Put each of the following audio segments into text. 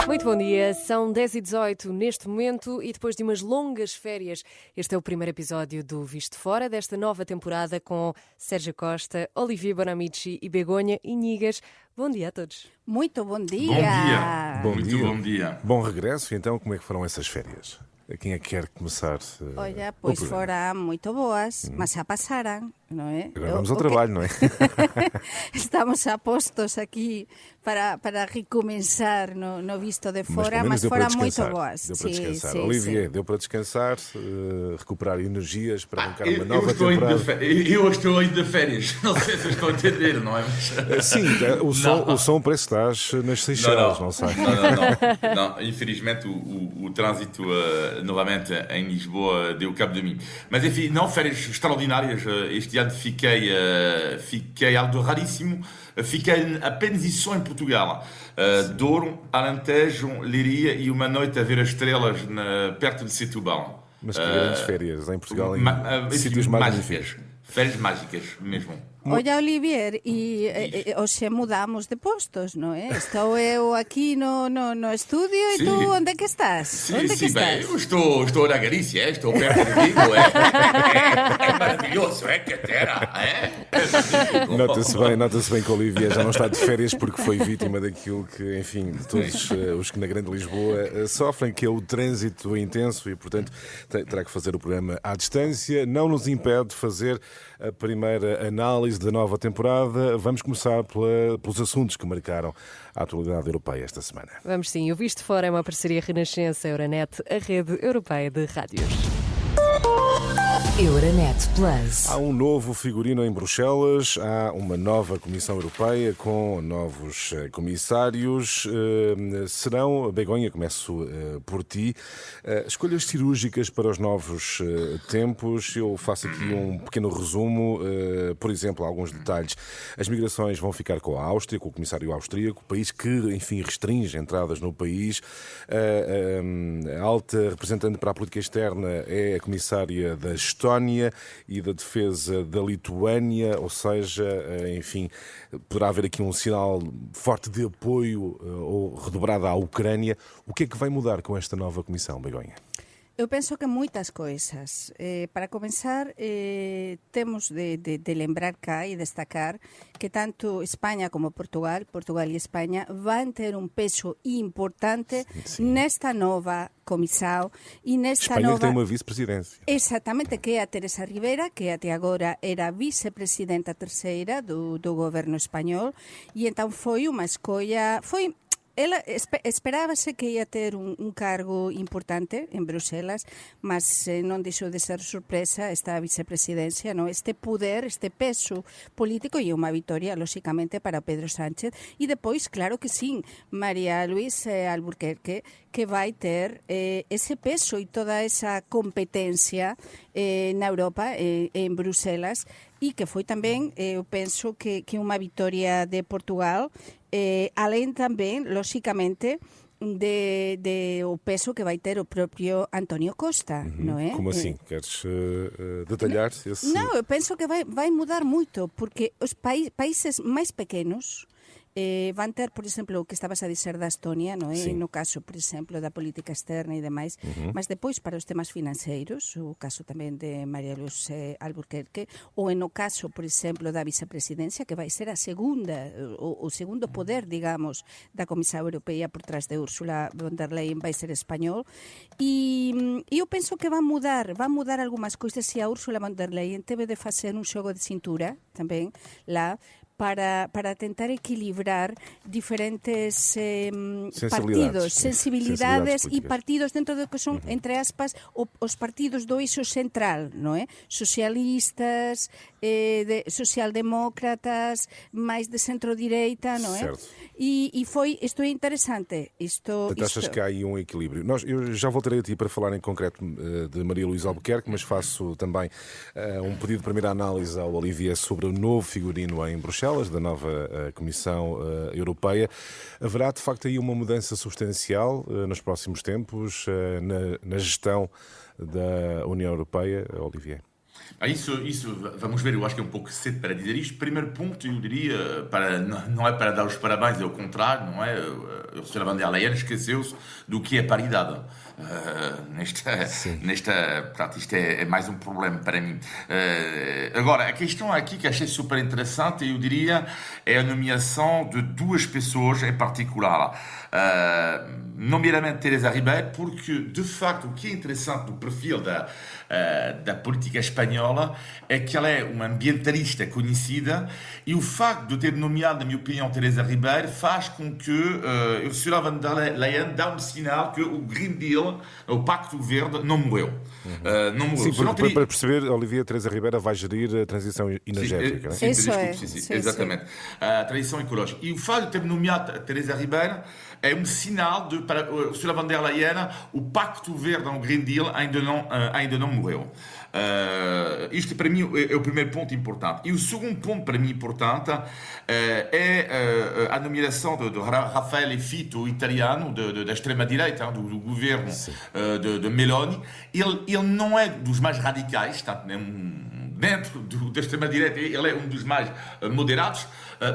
Muito bom dia, são 10h18 neste momento e depois de umas longas férias, este é o primeiro episódio do Visto Fora desta nova temporada com Sérgio Costa, Olivier Bonamici e Begonha Inigas. Bom dia a todos. Muito bom dia. Bom dia. Bom Muito dia. bom dia. Bom regresso. Então, como é que foram essas férias? Quem é que quer começar? Olha, pois o programa? foram muito boas, mas já passaram, não é? Agora vamos ao trabalho, não é? Estamos a postos aqui para recomeçar no Visto de Mas Fora, pelo menos mas deu para foram muito descansar. boas. Deu para descansar. Sim, Olivier, sim. deu para descansar, recuperar energias para arrancar uma Eu nova estou temporada. eu estou ainda de férias. Não sei se estou a entender, não é? Mas... Sim, o som parece que estás nas Seychelles, não sei. Não, infelizmente o trânsito novamente em Lisboa deu cabo de mim. Mas enfim, não, férias extraordinárias. Este ano fiquei algo raríssimo. Fiquei apenas e só em Portugal. Douro, Alentejo, Leiria e uma noite a ver as estrelas perto de Setúbal. Mas que grandes férias em Portugal, em sítios magníficos. Férias mágicas mesmo. Olha, Olivier, e hoje mudamos de postos, não é? Estou eu aqui no estúdio e Sim. tu onde é que estás? Sim, onde é que sim, bem, estás? eu estou na Galícia, estou perto de Vigo, é maravilhoso, que terra, é Nota-se bem que o Olivier já não está de férias porque foi vítima daquilo que, enfim, todos os que na Grande Lisboa sofrem, que é o trânsito intenso e, portanto, terá que fazer o programa à distância. Não nos impede de fazer a primeira análise da nova temporada. Vamos começar pelos assuntos que marcaram a atualidade europeia esta semana. Vamos sim, o Visto Fora é uma parceria Renascença-Euronet, a rede europeia de rádios. Euronet Plus. Há um novo figurino em Bruxelas, há uma nova Comissão Europeia com novos comissários. Serão, Begonha, começo por ti, escolhas cirúrgicas para os novos tempos. Eu faço aqui um pequeno resumo, por exemplo, alguns detalhes. As migrações vão ficar com a Áustria, com o comissário austríaco, país que, enfim, restringe entradas no país. A alta representante para a política externa é a comissária da Estónia e da defesa da Lituânia, ou seja, enfim, poderá haver aqui um sinal forte de apoio ou redobrado à Ucrânia. O que é que vai mudar com esta nova comissão, Begonha? Eu penso que muitas coisas. Para começar, temos de lembrar cá e destacar que tanto Espanha como Portugal e Espanha vão ter um peso importante nesta nova comissão e nesta Espanha nova... tem uma vice-presidência. Exatamente, que é a Teresa Rivera, que até agora era a vice-presidenta terceira do governo espanhol, e então foi uma escolha... Ela esperava-se que ia ter um cargo importante em Bruxelas, mas não deixou de ser surpresa esta vicepresidência, não? Este poder, este peso político e uma vitória, logicamente, para Pedro Sánchez. E depois, claro que sim, María Luisa Albuquerque, que vai ter esse peso e toda essa competência na Europa, em Bruxelas, e que foi também, eu penso, que uma vitória de Portugal, além também, logicamente, o peso que vai ter o próprio António Costa, não é? Como assim? Queres detalhar esse... Não, eu penso que vai mudar muito, porque os países mais pequenos vão ter, por exemplo, o que estavas a dizer da Estónia, não é? Sim. No caso, por exemplo, da política externa e demais, mas depois para os temas financeiros, o caso também de María Luisa Albuquerque, ou no caso, por exemplo, da vicepresidência, que vai ser a segunda, o segundo poder, digamos, da Comissão Europeia por trás de Ursula von der Leyen, vai ser espanhol, e eu penso que vai mudar algumas coisas, e a Ursula von der Leyen teve de fazer um jogo de cintura, também, lá, para tentar equilibrar diferentes partidos, sensibilidades e partidos dentro do que son, entre aspas, os partidos do eixo central, non é? Socialistas, socialdemócratas, máis de centro-direita, non é? Certo. Isto é interesante. Achas que há aí um equilíbrio? Eu já voltarei a ti para falar em concreto de María Luisa Albuquerque, mas faço também um pedido de primeira análise ao Olivier sobre o novo figurino em Bruxelas, da nova Comissão Europeia. Haverá, de facto, aí uma mudança substancial nos próximos tempos na gestão da União Europeia, Olivier? Isso, vamos ver, eu acho que é um pouco cedo para dizer isto. Primeiro ponto, eu diria, não é para dar os parabéns, é o contrário, não é? A Ursula von der Leyen esqueceu-se do que é paridade. Portanto, isto é mais um problema para mim. Agora, a questão aqui que achei super interessante, eu diria, é a nomeação de duas pessoas em particular. Nomeadamente Teresa Ribeiro, porque, de facto, o que é interessante do perfil da política espanhola é que ela é uma ambientalista conhecida e o facto de ter nomeado, na minha opinião, Teresa Ribeiro faz com que Ursula von der Leyen dá um sinal que o Green Deal, o Pacto Verde, não morreu. Não morreu. Sim, para perceber, Olivia, Teresa Ribeira vai gerir a transição energética. Sim, exatamente. A transição ecológica. E o facto de ter nomeado Teresa Ribeiro é um sinal para Ursula von der Leyen, o Pacto Verde, o Green Deal, ainda não morreu. Isto para mim é o primeiro ponto importante. E o segundo ponto para mim importante é a nomeação de Raffaele Fitto, italiano, da extrema-direita, do governo de Meloni. Ele não é dos mais radicais, dentro da extrema-direita, ele é um dos mais moderados,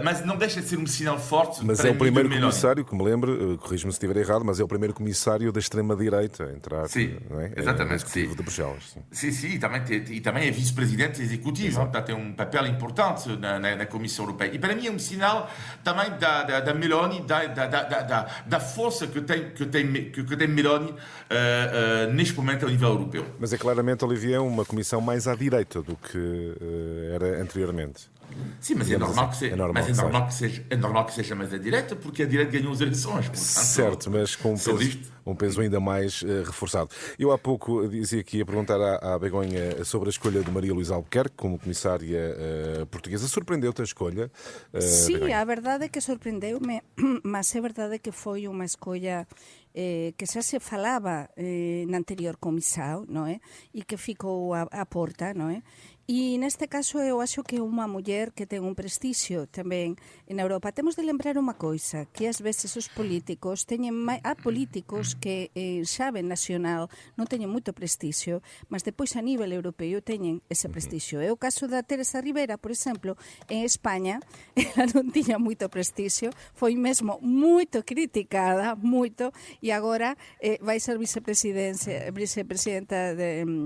mas não deixa de ser um sinal forte. Mas é o primeiro comissário, que me lembro, corrijo-me se estiver errado, mas é o primeiro comissário da extrema-direita a entrar. Sim, não é? exatamente. De Bruxelas. Sim, e também é vice-presidente executivo, portanto tem um papel importante na Comissão Europeia. E para mim é um sinal também da Meloni, da força que tem Meloni neste momento ao nível europeu. Mas é claramente, Olivier, uma comissão mais à direita do que era anteriormente. Sim, mas é normal que seja mais à direita, porque a direita ganhou as eleições. Portanto, certo, mas com um peso ainda mais reforçado. Eu há pouco dizia que ia perguntar à Begonha sobre a escolha de Maria Luísa Albuquerque como comissária portuguesa. Surpreendeu-te a escolha? Sim, a verdade é que surpreendeu-me, mas é verdade que foi uma escolha que xa se falaba na anterior comissão, non é? E que ficou a porta, non é? E neste caso eu acho que é unha muller que ten un prestixio tamén en Europa. Temos de lembrar unha coisa, que ás veces os políticos há políticos que xa ben nacional non teñen moito prestixio, mas depois a nivel europeo teñen ese prestixio. É o caso da Teresa Ribera, por exemplo, en España, ela non tiña moito prestixio, foi mesmo moito criticada, moito, e agora vai ser vicepresidenta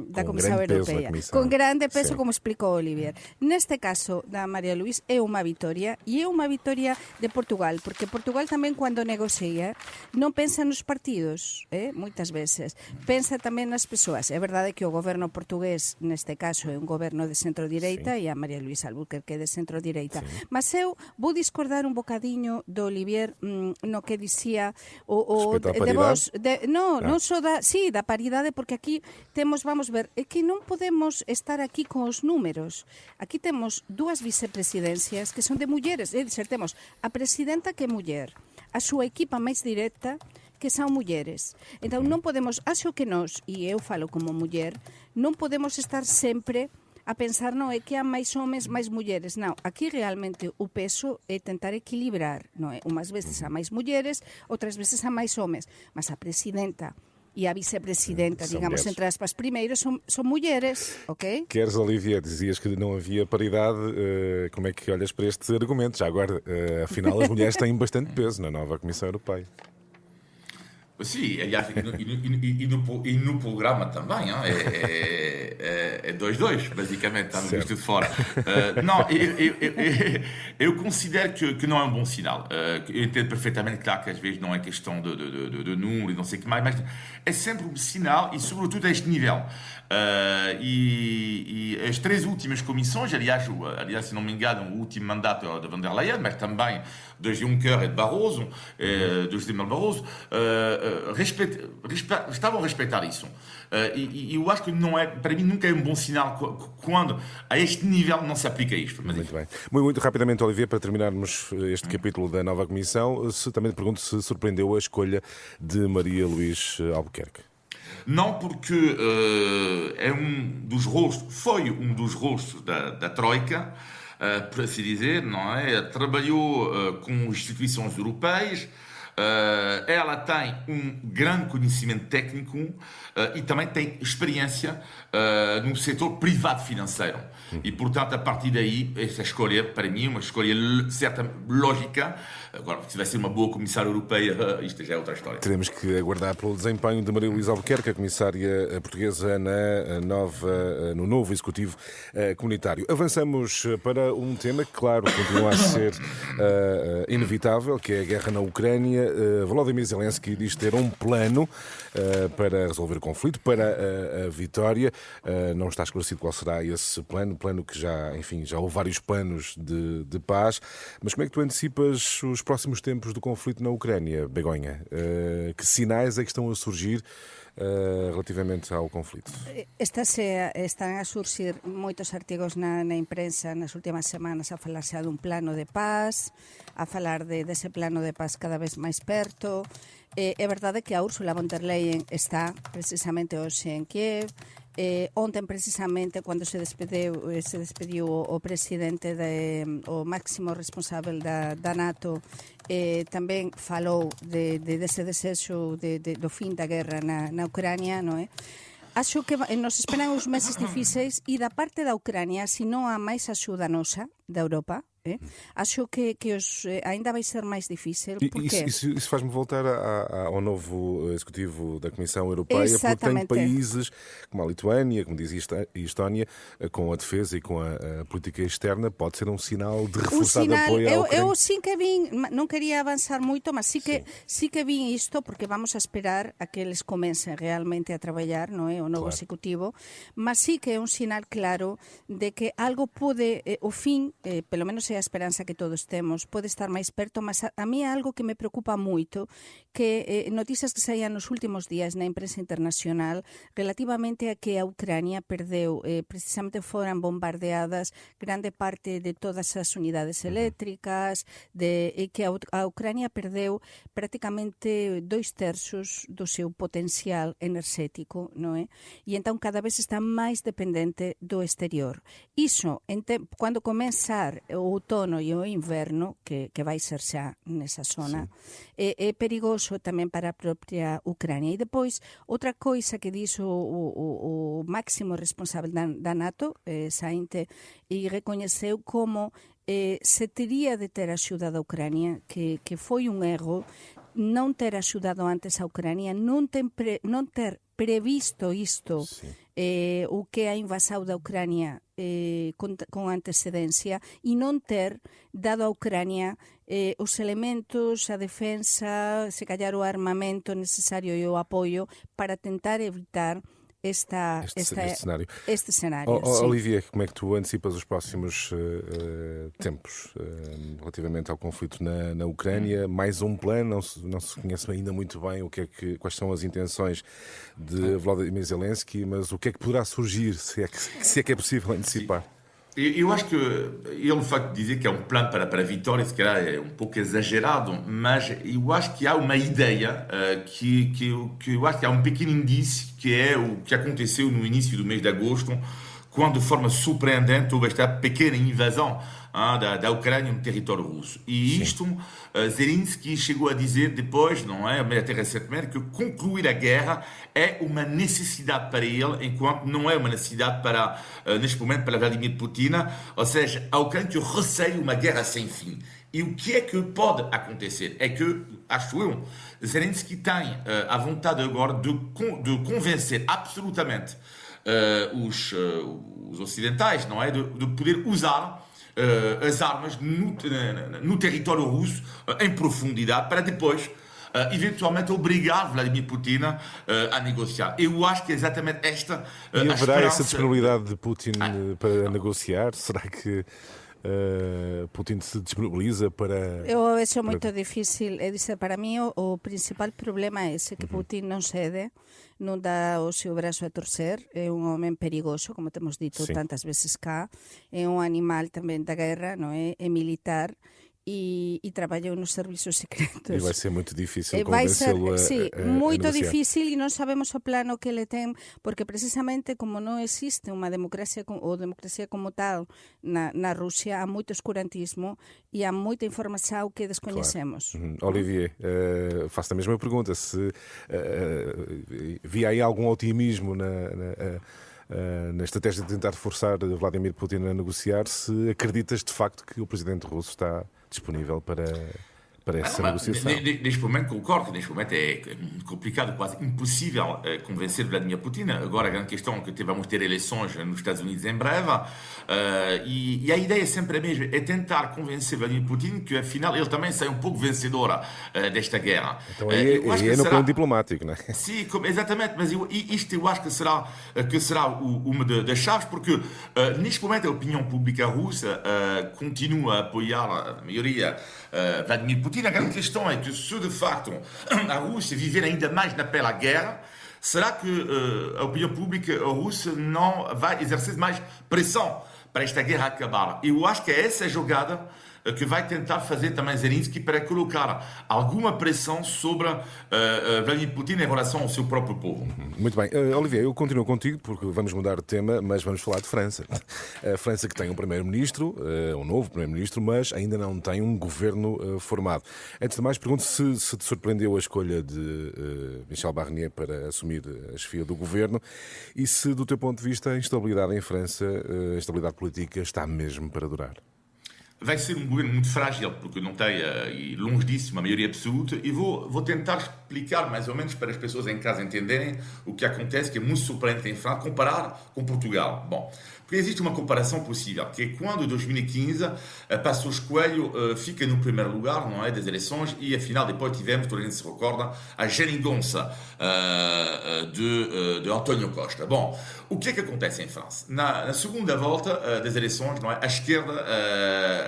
da Comisión Europea. Con grande peso, como explicou Olivier. Neste caso da María Luís é unha vitoria, e é unha vitoria de Portugal, porque Portugal tamén cando negocia non pensa nos partidos, moitas veces. Pensa tamén nas persoas. É verdade que o goberno portugués, neste caso, é un goberno de centro-direita, e a María Luís Albuquerque é de centro-direita. Mas eu vou discordar un bocadiño do Olivier no que dicía de vos, non só da paridade, porque aquí temos, vamos ver, é que non podemos estar aquí con os números. Aquí temos dúas vicepresidencias que son de mulleres, é dizer, temos a presidenta que é muller, a súa equipa máis directa que son mulleres. Entón non podemos, acho que nós, e eu falo como muller, non podemos estar sempre a pensar, non, é que há máis homes, máis mulleres. Non, aquí realmente o peso é tentar equilibrar, non é? Umas veces há máis mulleres, outras veces há máis homes, mas a presidenta e a vicepresidenta, digamos, entre aspas, primeiro, são mulheres, ok? Queres, Olivia, dizias que não havia paridade, como é que olhas para estes argumentos? Já agora, afinal, as mulheres têm bastante peso na nova Comissão Europeia. Sim, aliás, e no programa também, é 2-2, basicamente, estamos visto de fora. Não, eu considero que não é um bom sinal. Eu entendo perfeitamente, claro, que às vezes não é questão de número e não sei o que mais, mas é sempre um sinal, e sobretudo a este nível. E as três últimas comissões, aliás, se não me engano, o último mandato de von der Leyen, mas também de Juncker e de Barroso, de José Manuel Barroso, estavam a respeitar isso. E eu acho que não é, para mim nunca é um bom sinal quando a este nível não se aplica isto. Mas muito bem. Muito rapidamente, Olivier, para terminarmos este capítulo da nova Comissão, também te pergunto se surpreendeu a escolha de Maria Luís Albuquerque. Não, porque foi um dos rostos da Troika, por assim dizer, não é? Trabalhou com instituições europeias, ela tem grande conhecimento técnico e também tem experiência no setor privado financeiro. E, portanto, a partir daí, essa escolha, para mim, uma escolha certa, lógica. Agora, se vai ser uma boa comissária europeia, isto já é outra história. Teremos que aguardar pelo desempenho de Maria Luísa Albuquerque, a comissária portuguesa no novo Executivo Comunitário. Avançamos para um tema que, claro, continua a ser inevitável, que é a guerra na Ucrânia. Volodymyr Zelensky diz ter um plano para resolver o conflito, para a vitória. Não está esclarecido qual será esse plano que já houve vários planos de paz. Mas como é que tu antecipas os próximos tempos do conflito na Ucrânia, Begonha? Que sinais é que estão a surgir relativamente ao conflito? Están a surgir moitos artigos na imprensa nas últimas semanas a falar xa dun plano de paz, a falar dese plano de paz cada vez máis perto. É verdade que a Ursula von der Leyen está precisamente hoxe en Kiev. Ontem, precisamente, cando se despediu o presidente, o máximo responsável da NATO, tamén falou dese desexo do fin da guerra na Ucrania, non é? Acho que nos esperan uns meses difíceis e da parte da Ucrania, se non há máis axuda nosa, da Europa, acho que ainda vai ser mais difícil. Porque isso faz-me voltar ao novo Executivo da Comissão Europeia, porque tem países como a Lituânia, como diz a Estónia, com a defesa e com a política externa, pode ser um sinal de reforçado apoio à Ucrânia. Eu sim que vim, não queria avançar muito, mas sí que vim isto, porque vamos a esperar a que eles comecem realmente a trabalhar, não é, o novo Executivo, mas sí que é um sinal claro de que algo pode, o fin, pelo menos é a esperanza que todos temos, pode estar máis perto, mas a mí é algo que me preocupa moito, que noticias que saían nos últimos días na imprensa internacional relativamente a que a Ucrania perdeu, precisamente foran bombardeadas grande parte de todas as unidades eléctricas, e que a Ucrania perdeu prácticamente 2/3 do seu potencial enerxético, non é? E entón cada vez está máis dependente do exterior. Iso, cando comenzar o outono e o inverno, que vai ser xa nesa zona, é perigoso tamén para a propia Ucrania. E depois, outra coisa que dixo o máximo responsável da NATO, saínte, e recoñeceu como se teria de ter axuda da Ucrania, que foi un erro non ter axudado antes a Ucrania, non ter previsto isto, o que a invasão da Ucrânia com antecedencia, e non ter dado a Ucrânia os elementos, a defensa, se calhar o armamento necesario e o apoio para tentar evitar este cenário. Olivia, como é que tu antecipas os próximos tempos relativamente ao conflito na Ucrânia? Mais um plano, não se conhece ainda muito bem quais são as intenções de Volodymyr Zelensky, mas o que é que poderá surgir, se é que é possível antecipar? Eu acho que ele, o facto de dizer que é um plano para a vitória, se calhar é um pouco exagerado, mas eu acho que há uma ideia que eu acho que há um pequeno indício, que é o que aconteceu no início do mês de agosto, quando de forma surpreendente houve esta pequena invasão da Ucrânia no território russo. E isto, Zelensky chegou a dizer depois, não é, até recentemente, que concluir a guerra é uma necessidade para ele, enquanto não é uma necessidade para, neste momento, para Vladimir Putin. Ou seja, a Ucrânia receia uma guerra sem fim. E o que é que pode acontecer? É que, acho eu, Zelensky tem a vontade agora de convencer absolutamente os ocidentais, não é? De poder usar as armas no território russo em profundidade para depois eventualmente obrigar Vladimir Putin a negociar. Eu acho que é exatamente esta e haverá essa disponibilidade de Putin para negociar? Será que Putin se disponibiliza para... Eu acho muito difícil. Para mim o principal problema é esse, que Putin non cede, non dá o seu braço a torcer, é un homem perigoso, como temos dito tantas veces cá, é un animal tamén da guerra, non é? É militar, e trabalhou nos serviços secretos. E vai ser muito difícil vai ser, convencê-lo muito a negociar. difícil, e non sabemos o plano que ele ten, porque precisamente como non existe unha democracia ou democracia como tal na Rusia, há moito escurantismo e há moita informação que desconhecemos. Claro. Olivier, faço a mesma pergunta, se via aí algum otimismo na estratégia de tentar forçar Vladimir Putin a negociar, se acreditas de facto que o presidente russo está disponível para essa negociação? Neste momento concordo, neste momento é complicado, quase impossível convencer Vladimir Putin. Agora a grande questão é que vamos ter eleições nos Estados Unidos em breve, e a ideia é sempre a mesma, é tentar convencer Vladimir Putin que afinal ele também sai um pouco vencedor desta guerra. Então aí é no plano diplomático, não é? Sim, exatamente, mas isto eu acho que será uma das chaves, porque neste momento a opinião pública russa continua a apoiar a maioria Vladimir Putin. A grande questão é que se de facto a Rússia viver ainda mais na pele à guerra, será que a opinião pública russa não vai exercer mais pressão para esta guerra acabar? Eu acho que é essa jogada que vai tentar fazer também Zelensky para colocar alguma pressão sobre Vladimir Putin em relação ao seu próprio povo. Muito bem. Olivier, eu continuo contigo porque vamos mudar de tema, mas vamos falar de França. A França que tem um primeiro-ministro, um novo primeiro-ministro, mas ainda não tem um governo formado. Antes de mais, pergunto se te surpreendeu a escolha de Michel Barnier para assumir a chefia do governo e se, do teu ponto de vista, a instabilidade em França, a instabilidade política, está mesmo para durar. Vai ser um governo muito frágil, porque não tem, e longe disso, uma maioria absoluta, e vou tentar explicar mais ou menos para as pessoas em casa entenderem o que acontece, que é muito surpreendente em França, comparar com Portugal. Bom, porque existe uma comparação possível, que é quando, em 2015, Passos Coelho fica no primeiro lugar, não é, das eleições, e afinal depois tivemos, toda a gente se recorda, a geringonça de António Costa. Bom, o que é que acontece em França? Na segunda volta das eleições, não é, a esquerda,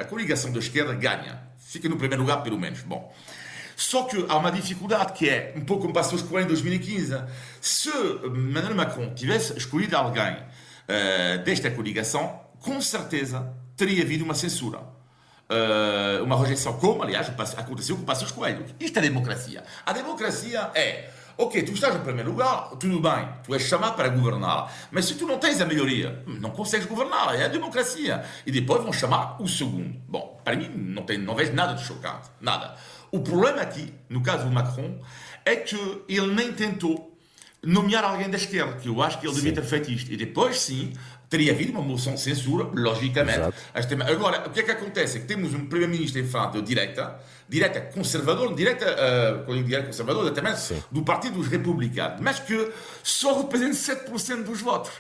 a coligação da esquerda ganha, fica no primeiro lugar pelo menos. Bom, só que há uma dificuldade que é, um pouco como Passos Coelho em 2015, se Emmanuel Macron tivesse escolhido alguém desta coligação, com certeza teria havido uma censura, uma rejeição, como aliás aconteceu com Passos Coelho. Isto é democracia. A democracia é: ok, tu estás no primeiro lugar, tudo bem, tu és chamado para governar, mas se tu não tens a maioria, não consegues governar, é a democracia. E depois vão chamar o segundo. Bom, para mim não vejo nada de chocante, nada. O problema aqui, no caso do Macron, é que ele nem tentou nomear alguém da esquerda, que eu acho que ele devia ter feito isto. E depois, sim, teria havido uma moção de censura, logicamente. Agora, o que é que acontece? É que temos um primeiro-ministro em França de direita conservador, direita conservadora também, do Partido dos Republicanos, mas que só representa 7% dos votos.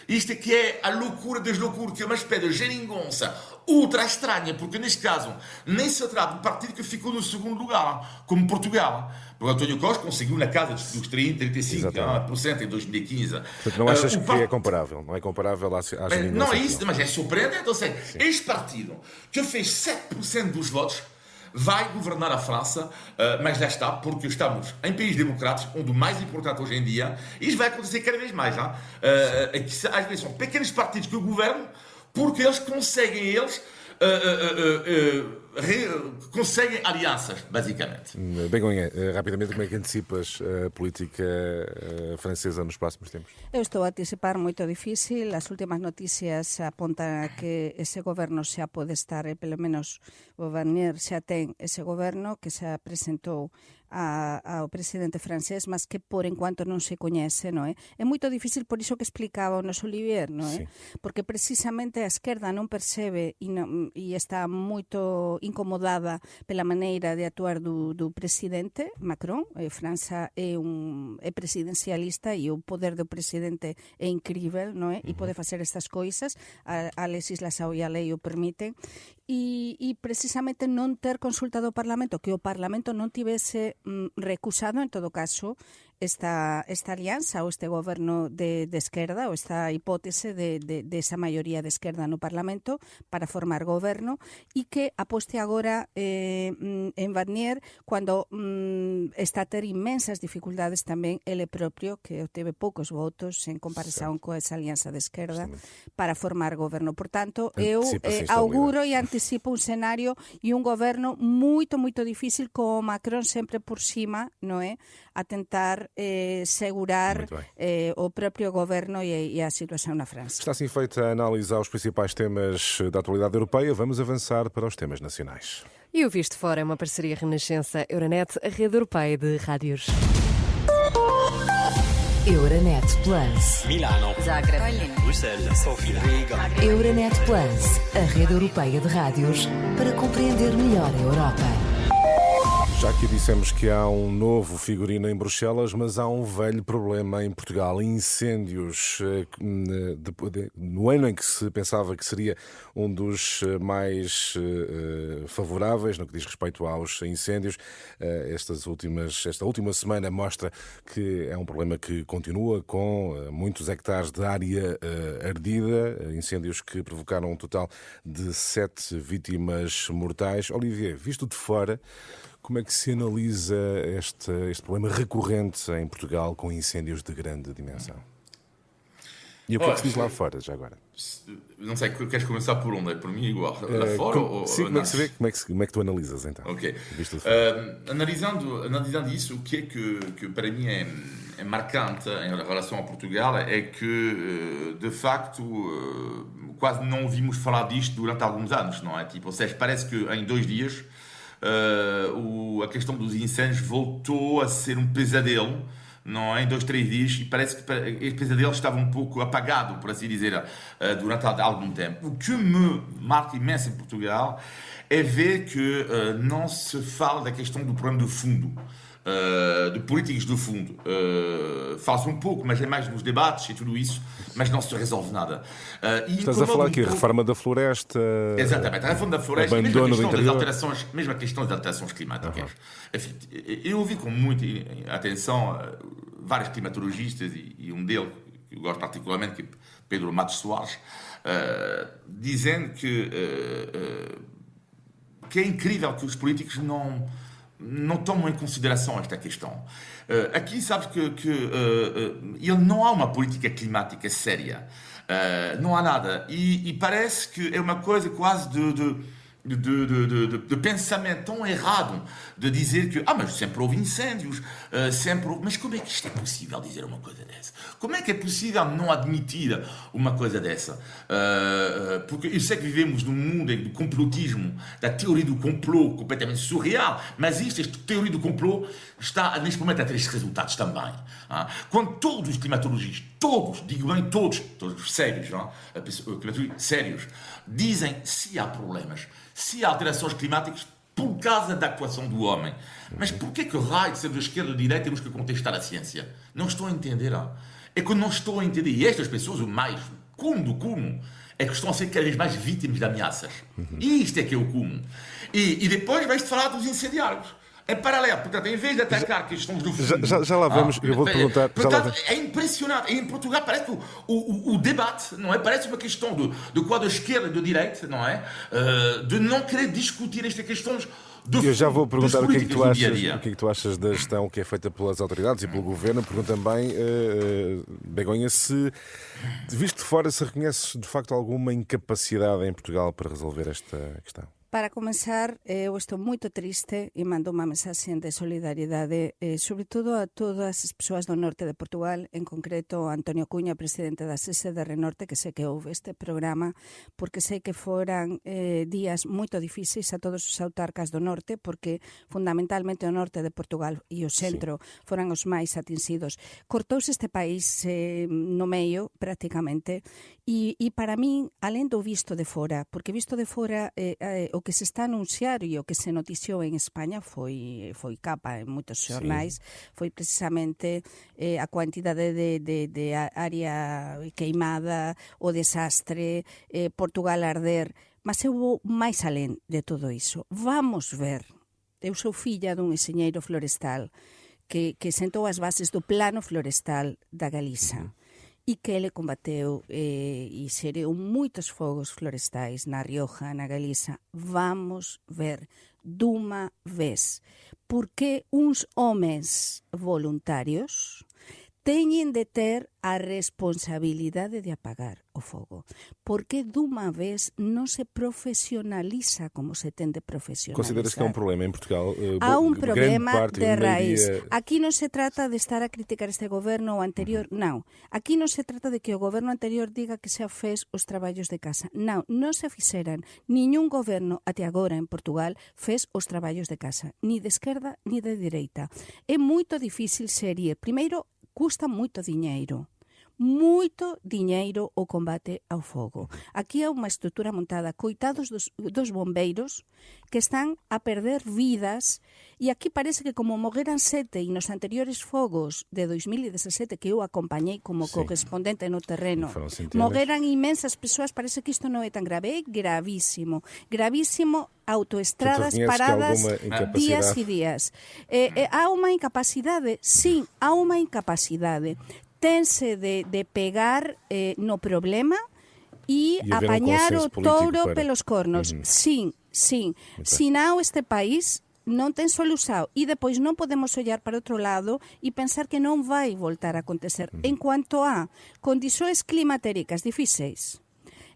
Isto é que é a loucura das loucuras, que é uma espécie de geringonça ultra estranha, porque neste caso nem se trata de um partido que ficou no segundo lugar, como Portugal. Porque António Costa conseguiu na casa dos 30-35% em 2015. Portanto, não achas que é comparável? Não é comparável à geringonça? Não é isso, mas é surpreendente. Ou seja, este partido que fez 7% dos votos vai governar a França, mas lá está, porque estamos em países democráticos, onde o mais importante hoje em dia, e isso vai acontecer cada vez mais, é que às vezes são pequenos partidos que o governam, porque eles conseguem, conseguem alianças, basicamente. Begonha, rapidamente, como é que antecipas a política francesa nos próximos tempos? Eu estou a anticipar muito difícil. As últimas notícias apontan a que ese goberno xa pode estar, pelo menos o Barnier xa ten ese goberno que xa presentou ao presidente francés, mas que por enquanto non se coñece, non é? É moito difícil, por iso que explicaba o noso Olivier, non é? Porque precisamente a esquerda non percebe e está moito incomodada pela maneira de actuar do presidente Macron. França é presidencialista e o poder do presidente é incrível, non é? E pode facer estas coisas, a legislación e a lei o permiten, e precisamente non ter consultado o Parlamento, que o Parlamento non tivese recusado, en todo caso, esta alianza ou este goberno de esquerda ou esta hipótese de esa maioría de esquerda no Parlamento para formar goberno e que aposte agora en Barnier cando está a ter inmensas dificultades tamén ele propio, que obteve poucos votos en comparación coa esa alianza de esquerda para formar goberno. Por tanto, eu auguro e anticipo un escenario e un goberno moito difícil co Macron sempre por cima, non é? A tentar segurar o próprio governo e a situação na França. Está assim feita a análise aos principais temas da atualidade europeia. Vamos avançar para os temas nacionais. E o Visto Fora é uma parceria Renascença-Euronet, a rede europeia de rádios. Euronet Plus. Milano. Zagreb. Bruxelas. Sofia. Riga. Euronet Plus, a rede europeia de rádios para compreender melhor a Europa. Já que dissemos que há um novo figurino em Bruxelas, mas há um velho problema em Portugal. Incêndios. No ano em que se pensava que seria um dos mais favoráveis no que diz respeito aos incêndios, esta última semana mostra que é um problema que continua com muitos hectares de área ardida, incêndios que provocaram um total de 7 vítimas mortais. Olivier, visto de fora, como é que se analisa este problema recorrente em Portugal com incêndios de grande dimensão? E o que é que se diz lá fora, já agora? Não sei, queres começar por onde? É por mim igual? Lá fora? Sim, como é que se vê? Como é que tu analisas, então? Ok. Analisando isso, o que é que para mim é marcante em relação a Portugal é que, de facto, quase não ouvimos falar disto durante alguns anos, não é? Ou seja, parece que em 2 dias a questão dos incêndios voltou a ser um pesadelo, não é? Em 2, 3 dias, e parece que este pesadelo estava um pouco apagado, por assim dizer, durante algum tempo. O que me marca imenso em Portugal é ver que não se fala da questão do problema de fundo, de políticas de fundo. Fala-se um pouco, mas é mais nos debates e tudo isso, mas não se resolve nada. Estás a falar aqui, reforma da floresta... Exatamente, a reforma da floresta, mesmo a questão das alterações climáticas. Enfim, eu ouvi com muita atenção vários climatologistas, e um deles, que eu gosto particularmente, que é Pedro Matos Soares, dizendo que é incrível que os políticos não tomam em consideração esta questão. Aqui sabes que não há uma política climática séria. Não há nada. E parece que é uma coisa quase de pensamento tão errado, de dizer que mas sempre houve incêndios, mas como é que isto é possível dizer uma coisa dessa? Como é que é possível não admitir uma coisa dessa? Porque eu sei que vivemos num mundo do complotismo, da teoria do complô completamente surreal, mas esta teoria do complô está neste momento a ter estes resultados também. Quando todos os climatologistas, digo bem todos sérios, sérios, dizem se há problemas, se há alterações climáticas por causa da atuação do homem. Mas porquê que raio de ser da esquerda ou da direita temos que contestar a ciência? Não estou a entender. É que eu não estou a entender. E estas pessoas, o mais cume do cume, é que estão a ser cada vez mais vítimas de ameaças. E isto é que é o cume. E depois vais-te falar dos incendiários. É paralelo, portanto, em vez de atacar a questões do fundo... Já lá vamos, eu vou-te perguntar... Portanto, é impressionante. Em Portugal parece que o debate, não é? Parece uma questão do quadro esquerda e do direita, não é? De não querer discutir estas questões do fundo. Eu já vou perguntar o que é que tu achas da gestão que é feita pelas autoridades e pelo governo. Pergunto também, Begonha, se, visto de fora, se reconheces de facto alguma incapacidade em Portugal para resolver esta questão. Para comenzar, eu estou moito triste e mando unha mensaxe de solidariedade, sobre todo a todas as persoas do norte de Portugal, en concreto Antonio Cuña, presidente da SSDR Norte, que sei que ouve este programa, porque sei que foran días moito difíceis a todos os autarcas do norte, porque fundamentalmente o norte de Portugal e o centro foran os máis atingidos. Cortouse este país no meio, prácticamente, e para min, alén do visto de fora, porque visto de fora o que se está a anunciar e o que se noticiou en España foi capa en moitos xornais, foi precisamente a cuantidade de área queimada, o desastre, Portugal arder, mas eu vou máis alén de todo iso. Vamos ver, eu sou filla dun enxeñeiro florestal que sentou as bases do Plano Florestal da Galiza. E que ele combateu e xereou moitos fogos florestais na Rioja, na Galiza. Vamos ver dunha vez por que uns homes voluntarios teñen de ter a responsabilidade de apagar o fogo. Porque dunha vez non se profesionaliza como se ten de profesionalizar. Consideras que é um problema em Portugal? Há un problema de raíz. Aquí non se trata de estar a criticar este goberno ou anterior, non. Aquí non se trata de que o goberno anterior diga que xa fez os traballos de casa. Non se fixeran. Niñún goberno até agora en Portugal fez os traballos de casa. Ni de esquerda ni de dereita. É moito difícil serie. Primeiro, custa moito diñeiro o combate ao fogo. Aquí há unha estrutura montada, coitados dos bombeiros que están a perder vidas, e aquí parece que como morreran 7 e nos anteriores fogos de 2017 que eu acompañei como correspondente no terreno, morreran inmensas persoas, parece que isto non é tan grave, é gravísimo, autoestradas paradas días e días. Há unha incapacidade, sim, há unha incapacidade. Tense de pegar no problema e apañar o touro pelos cornos. Sim. Sinao este país non ten solución e depois non podemos ollar para outro lado e pensar que non vai voltar a acontecer. En cuanto a condições climatéricas difíceis,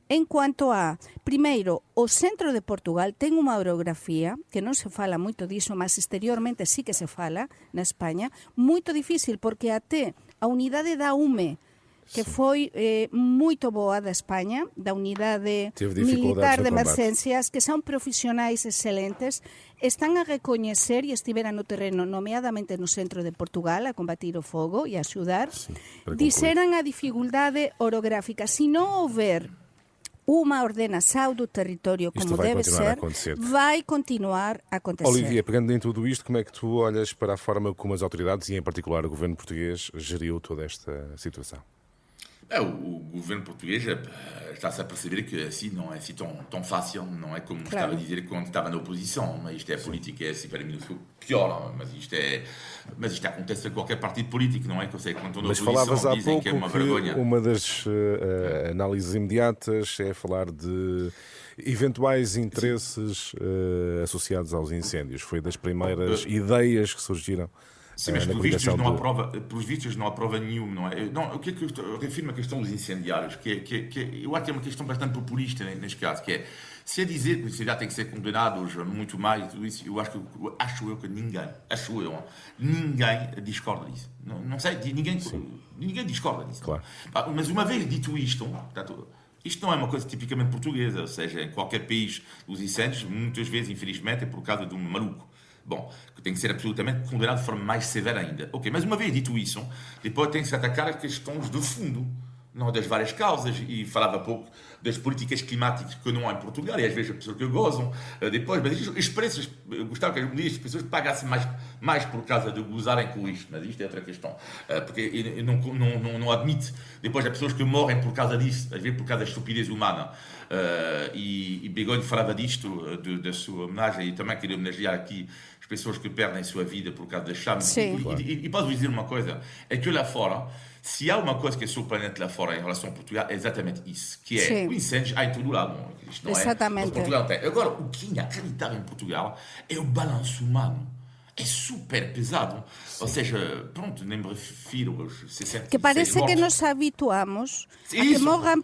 en cuanto a, primeiro, o centro de Portugal ten unha orografía, que non se fala moito diso, mas exteriormente sí que se fala na España, moito difícil, porque até a unidade da UME, que foi moito boa da España, da unidade militar de emerxencias, que son profesionais excelentes, están a recoñecer e estiveran no terreno, nomeadamente no centro de Portugal, a combatir o fogo e a axudar, dixeran a dificultade orográfica. Se non houver unha ordenação do território como deve ser, vai continuar a acontecer. Olivia, pegando em tudo isto, como é que tu olhas para a forma como as autoridades, e em particular o governo português, geriu toda esta situação? O governo português está-se a perceber que assim não é assim tão fácil, não é como estava a dizer quando estava na oposição, mas isto é política, é assim para mim pior, mas isto acontece a qualquer partido político, não é? Que eu sei que quando estou na oposição dizem que é uma vergonha. Uma das análises imediatas é falar de eventuais interesses associados aos incêndios. Foi das primeiras ideias que surgiram. Sim, mas pelos vistos não há prova nenhuma, não é? Não, o que é que eu refiro a questão dos incendiários, que eu acho que é uma questão bastante populista neste caso, que é, se é dizer que os incendiários têm que ser condenados muito mais, tudo isso, acho eu que ninguém discorda disso. Não sei, ninguém discorda disso. Claro. Mas uma vez dito isto, portanto, isto não é uma coisa tipicamente portuguesa, ou seja, em qualquer país os incêndios, muitas vezes, infelizmente, é por causa de um maluco. Bom, que tem que ser absolutamente condenado de forma mais severa ainda. Ok, mas uma vez dito isso, depois tem que se atacar as questões de fundo, não das várias causas, e falava há pouco das políticas climáticas que não há em Portugal, e às vezes as pessoas que gozam depois, mas os preços, eu gostava que as pessoas pagassem mais por causa de gozarem com isto, mas isto é outra questão, porque eu não admito depois as pessoas que morrem por causa disso, às vezes por causa da estupidez humana. E Begonha falava disto, da sua homenagem, e também queria homenagear aqui as pessoas que perdem a sua vida por causa das chamas. E posso dizer uma coisa, é que lá fora, se há uma coisa que é surpreendente lá fora em relação a Portugal, é exatamente isso, que é o incêndio há em todo lado. Isto não exatamente. Portugal tem. Agora, o que é inacreditável em Portugal é o balanço humano. É super pesado. Ou seja, pronto, nem me refiro aos 60. Que parece que nos habituamos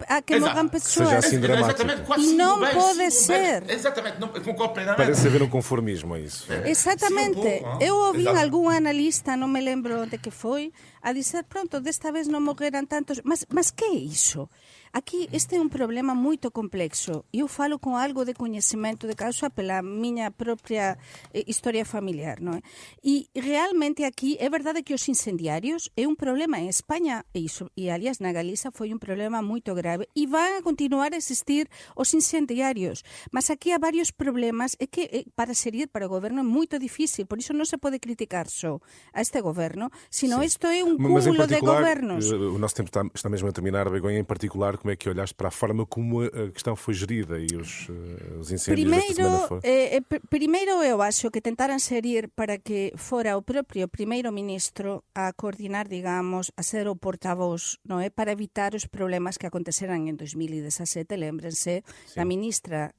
a que morram pessoas. Seja assim dramático. E não pode ser. Exatamente, não, concordo plenamente. Parece haver um conformismo a isso. Exatamente. Eu ouvi algum analista, não me lembro onde que foi, a dizer, pronto, desta vez não morreram tantos. Mas que é isso? Aquí este é un problema moito complexo. Eu falo con algo de coñecemento de causa pela miña propia historia familiar, non é? E realmente aquí é verdade que os incendiarios é un problema en España e aliás na Galiza foi un problema moito grave e van a continuar a existir os incendiarios. Mas aquí há varios problemas e que para seguir para o goberno é moito difícil, por iso non se pode criticar só a este goberno, sino isto é un cúmulo de gobernos. O nosso tempo está mesmo a terminar, Begonha, em particular, como é que olhaste para a forma como a questão foi gerida e os incêndios desta semana foram? Primeiro eu acho que tentaran xerir para que fora o propio primeiro primeiro-ministro a coordinar, digamos, a ser o portavoz, non é, para evitar os problemas que aconteceran en 2017, lembrense, da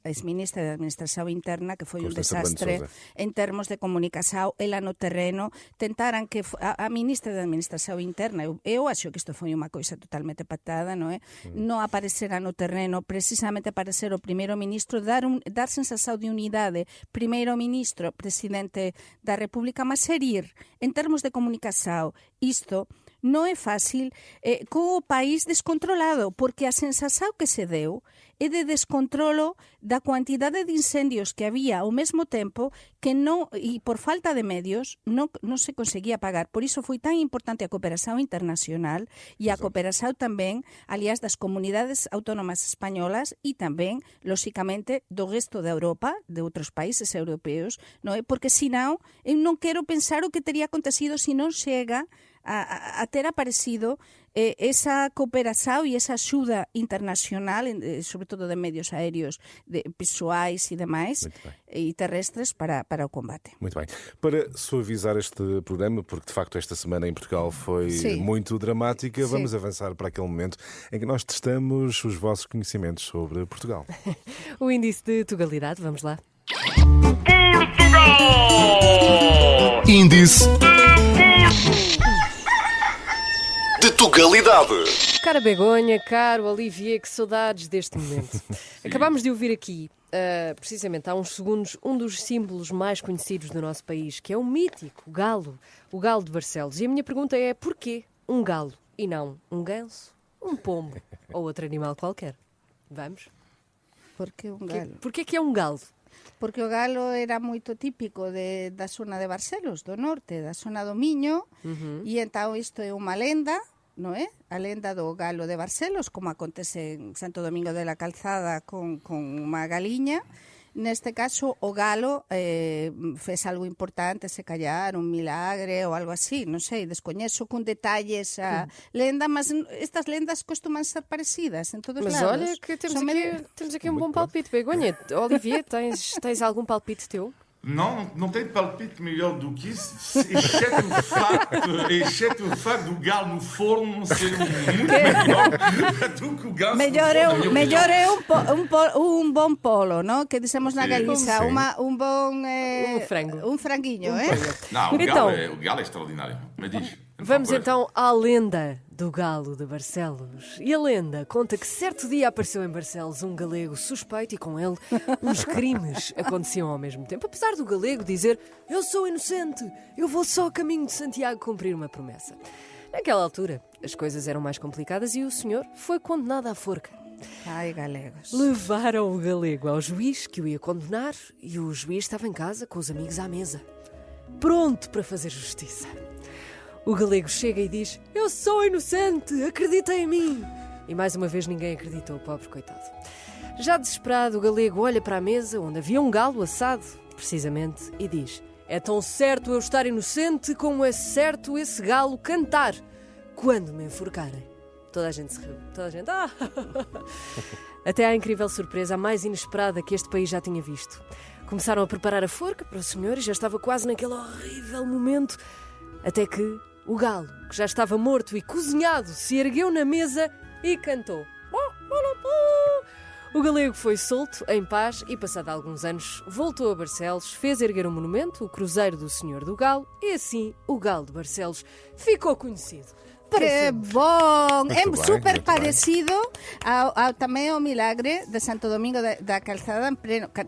ex-ministra de Administración Interna, que foi un desastre en termos de comunicación, ela no terreno, tentaran que a ministra de Administración Interna, eu acho que isto foi unha coisa totalmente pactada, non é? Non aparecera no terreno precisamente para ser o primeiro-ministro, dar sensación de unidade, primeiro-ministro, presidente da República, mas serir en termos de comunicación, isto non é fácil co país descontrolado, porque a sensación que se deu é de descontrolo da cuantidade de incendios que había ao mesmo tempo que non, e por falta de medios non se conseguía pagar. Por iso foi tan importante a cooperación internacional e a cooperación tamén, aliás, das comunidades autónomas españolas e tamén, lóxicamente, do resto da Europa, de outros países europeos, non é? Porque, senão, eu non quero pensar o que teria acontecido se non chega a ter aparecido esa cooperación e esa axuda internacional, sobre todo de medios aéreos, de pessoais e demais, e terrestres para o combate. Muito bem. Para suavizar este programa, porque de facto esta semana em Portugal foi muito dramática, vamos avançar para aquele momento em que nós testamos os vossos conhecimentos sobre Portugal. O índice de Tugalidade, vamos lá. Portugal! Índice de Tugalidade. Cara Begonha, caro Olivier, que saudades deste momento. Acabámos de ouvir aqui, precisamente há uns segundos, um dos símbolos mais conhecidos do nosso país, que é o mítico galo, o galo de Barcelos. E a minha pergunta é, porquê um galo e não um ganso, um pombo ou outro animal qualquer? Vamos? Porque un galo. Porquê que é um galo? Porque o galo era moito típico da zona de Barcelos, do norte, da zona do Miño, e entón isto é unha lenda, non é? A lenda do galo de Barcelos, como acontece en Santo Domingo de la Calzada con unha galiña. Neste caso, o galo fez algo importante, se callar, un milagre ou algo así, non sei, descoñezo con detalles a lenda, mas estas lendas costuman ser parecidas en todos mas lados. Mas olha que temos aqui um bom palpite, Begonha. Olivier, tens algum palpite teu? Não tem palpite melhor do que isso, exceto o facto do galo no forno ser muito melhor do que o galo melhor é um bom polo, não? Que dizemos na Galiza, um bom frango. Um franguinho, é? Não, o galo é extraordinário. Me diz. Vamos então à lenda do galo de Barcelos. E a lenda conta que certo dia apareceu em Barcelos um galego suspeito e com ele uns crimes aconteciam ao mesmo tempo. Apesar do galego dizer, eu sou inocente, eu vou só a caminho de Santiago cumprir uma promessa. Naquela altura, as coisas eram mais complicadas e o senhor foi condenado à forca. Ai, galegos. Levaram o galego ao juiz que o ia condenar e o juiz estava em casa com os amigos à mesa, pronto para fazer justiça. O galego chega e diz, eu sou inocente, acredita em mim. E mais uma vez ninguém acreditou, pobre coitado. Já desesperado, o galego olha para a mesa onde havia um galo assado, precisamente, e diz, é tão certo eu estar inocente como é certo esse galo cantar quando me enforcarem. Toda a gente se riu, toda a gente... Até à incrível surpresa, a mais inesperada que este país já tinha visto. Começaram a preparar a forca para o senhor e já estava quase naquele horrível momento, até que o galo, que já estava morto e cozinhado, se ergueu na mesa e cantou. O galego foi solto, em paz, e passado alguns anos voltou a Barcelos, fez erguer um monumento, o Cruzeiro do Senhor do Galo, e assim o Galo de Barcelos ficou conhecido. Que bom! Muito é bem, super muito parecido ao também ao milagre de Santo Domingo da Calzada,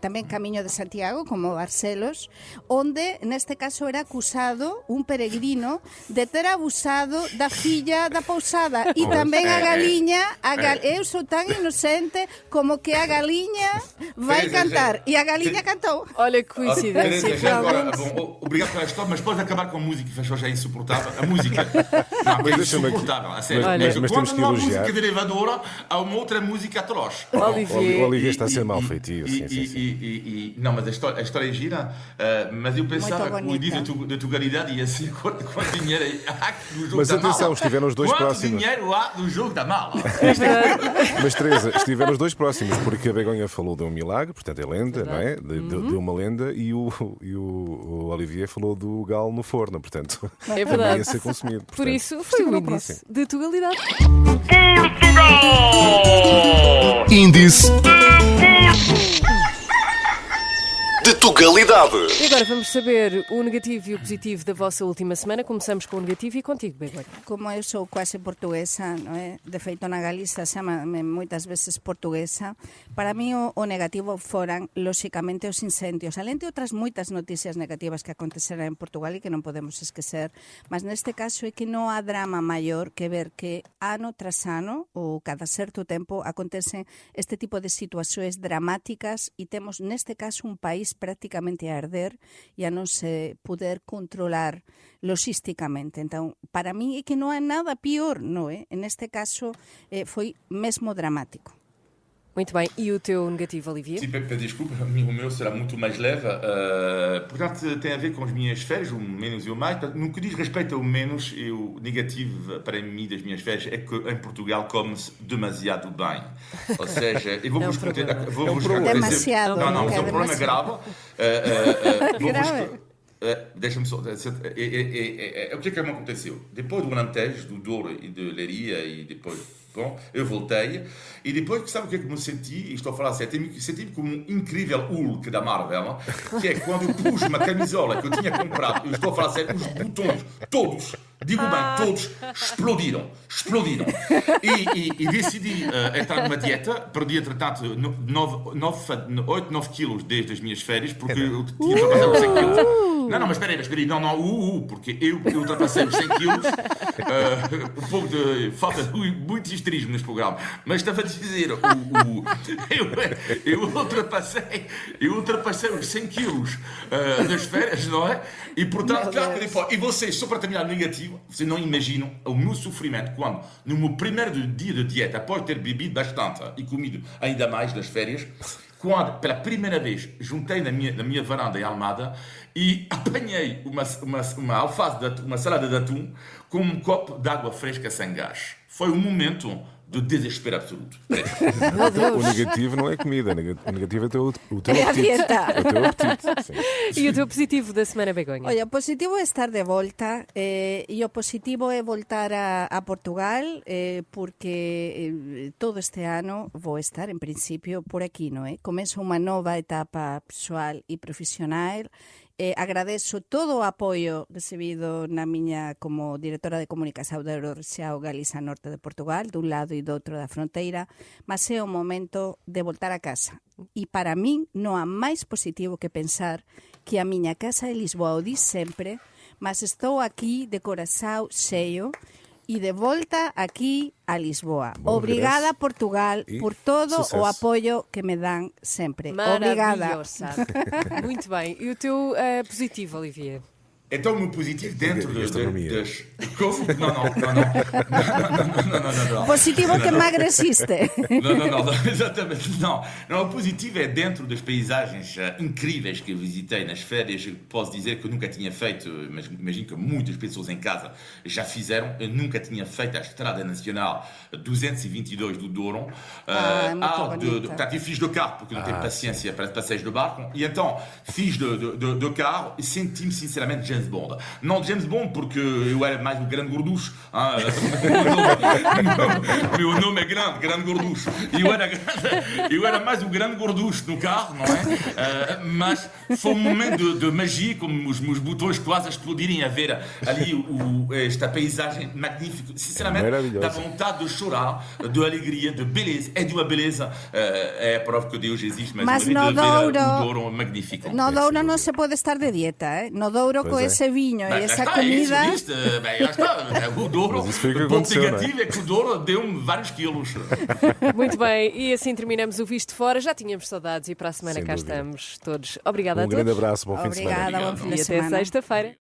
também caminho de Santiago, como Barcelos, onde neste caso era acusado un peregrino de ter abusado da filla da pousada e tamén a galiña, eu sou tan inocente como que a galiña vai cantar e a galiña cantou. Olha que coincidência. Obrigado pela história, mas pode acabar com a música, que já é insuportável. A música. Não, deixa-me aqui. insuportável, a sério. Mas temos Quando que não há elogiar. música de elevador, há uma outra música atroz. O Olivier está a ser mal feitio. Sim. Não, mas a história é gira, mas eu pensava que o dia da tugalidade ia ser quanto dinheiro no jogo Mas da atenção, mala. estiveram os dois Quanto próximos. dinheiro há no jogo da mala? Mas Teresa, estiveram os dois próximos, porque a Begonha falou de um milagre, portanto é lenda, não é? De uma lenda, e o Olivier falou do galo no forno, portanto É também verdade. ia ser consumido. Por Portanto, isso, foi o índice de tugalidade. Índice de tugalidade. E agora vamos saber o negativo e o positivo da vossa última semana. Começamos com o negativo e contigo, Begonha. Como eu sou quase portuguesa, não é? De feito, na Galiza chama-me moitas veces portuguesa. Para mí o negativo foran, lóxicamente, os incendios. Além de outras moitas noticias negativas que aconteceran en Portugal e que non podemos esquecer, mas neste caso é que non há drama maior que ver que ano tras ano ou cada certo tempo acontecen este tipo de situacións dramáticas e temos neste caso un país prácticamente a arder e a non se poder controlar logísticamente. Entón, para mí é que non há nada pior, non é? En este caso foi mesmo dramático. Muito bem. E o teu negativo, Olivier? Sim, peço desculpa, o meu será muito mais leve. Portanto, tem a ver com as minhas férias, o menos e o mais. No que diz respeito ao menos, e o negativo para mim das minhas férias é que em Portugal come-se demasiado bem. Ou seja, eu vou-vos contar. Demasiado. Não, mas é um problema grave. Grave. Deixa-me só. O que é que me aconteceu? Depois do Alentejo, do Douro e de Leiria e depois. Bom, eu voltei e depois, sabe o que é que me senti? E estou a falar assim, senti-me como um incrível Hulk da Marvel, que é quando eu pus uma camisola que eu tinha comprado, eu estou a falar sério, os botões, todos, digo bem, todos explodiram. E decidi entrar numa dieta, perdi, entretanto, 8, 9 quilos desde as minhas férias, porque eu tinha ultrapassado os 100 quilos. Não, mas espera aí, não, porque eu ultrapassei os 100 quilos, um pouco de falta de muito histerismo neste programa, mas estava a dizer, eu ultrapassei os 100 quilos nas férias, não é? E portanto, e vocês, só para terminar negativo, vocês não imaginam o meu sofrimento quando, no meu primeiro dia de dieta, após ter bebido bastante e comido ainda mais das férias, quando pela primeira vez juntei na minha varanda em Almada e apanhei uma alface, uma salada de atum com um copo de água fresca sem gás. Foi um momento de desespero absoluto. Meu Deus. O negativo não é comida, o negativo é o teu É a apetite. dieta. É o teu apetite. Sim. E o teu positivo da semana, Begonha? Olha, o positivo é estar de volta e o positivo é voltar a Portugal porque todo este ano vou estar, en principio, por aquí, non é? Começo unha nova etapa persoal e profesional. Agradezo todo o apoio recibido na miña como directora de comunicación da Eurorexao Galiza Norte de Portugal, dun lado e do outro da fronteira, mas é o momento de voltar a casa. E para min non há máis positivo que pensar que a miña casa é Lisboa, o di sempre, mas estou aquí de corazón cheio e de volta aquí a Lisboa. Bom Obrigada, regresso. Portugal, E por todo sucesso. o apoio que me dan sempre. Obrigada. Maravilhosa. Muito bem. E o teu positivo, Olivier? Então, o meu positivo dentro Gastronomia. das... Como? Não. Positivo que emagreciste. Não, exatamente, não. O positivo é dentro das paisagens incríveis que eu visitei nas férias. Eu posso dizer que eu nunca tinha feito, mas imagino que muitas pessoas em casa já fizeram. Eu nunca tinha feito a Estrada Nacional 222 do Douro. É muito bonita. Portanto, eu fiz do carro, porque não tenho paciência para passeios de barco. E então, fiz do carro e senti-me sinceramente James Bond. Não James Bond porque eu era mais um grande gorducho. Meu nome é grande gorducho. Eu era mais um grande gorducho no carro, não é? Mas foi um momento de magia, como os meus botões quase a explodirem a ver ali esta paisagem magnífica. Sinceramente, dá vontade de chorar, de alegria, de beleza. É de uma beleza, é a prova que Deus existe, mas no de ver o Douro, Douro magnífico. no Douro non se pode estar de dieta, No Douro co ese viño e esa comida. O Douro, Mas isso foi o que o ponto aconteceu, negativo é que o Douro deu-me vários quilos. Muito bem. E assim terminamos o Visto Fora. Já tínhamos saudades e para a semana Sem cá dúvida. estamos todos. Obrigada a Um todos. grande abraço, bom fim de semana. Obrigada, bom fim E de até semana. sexta-feira.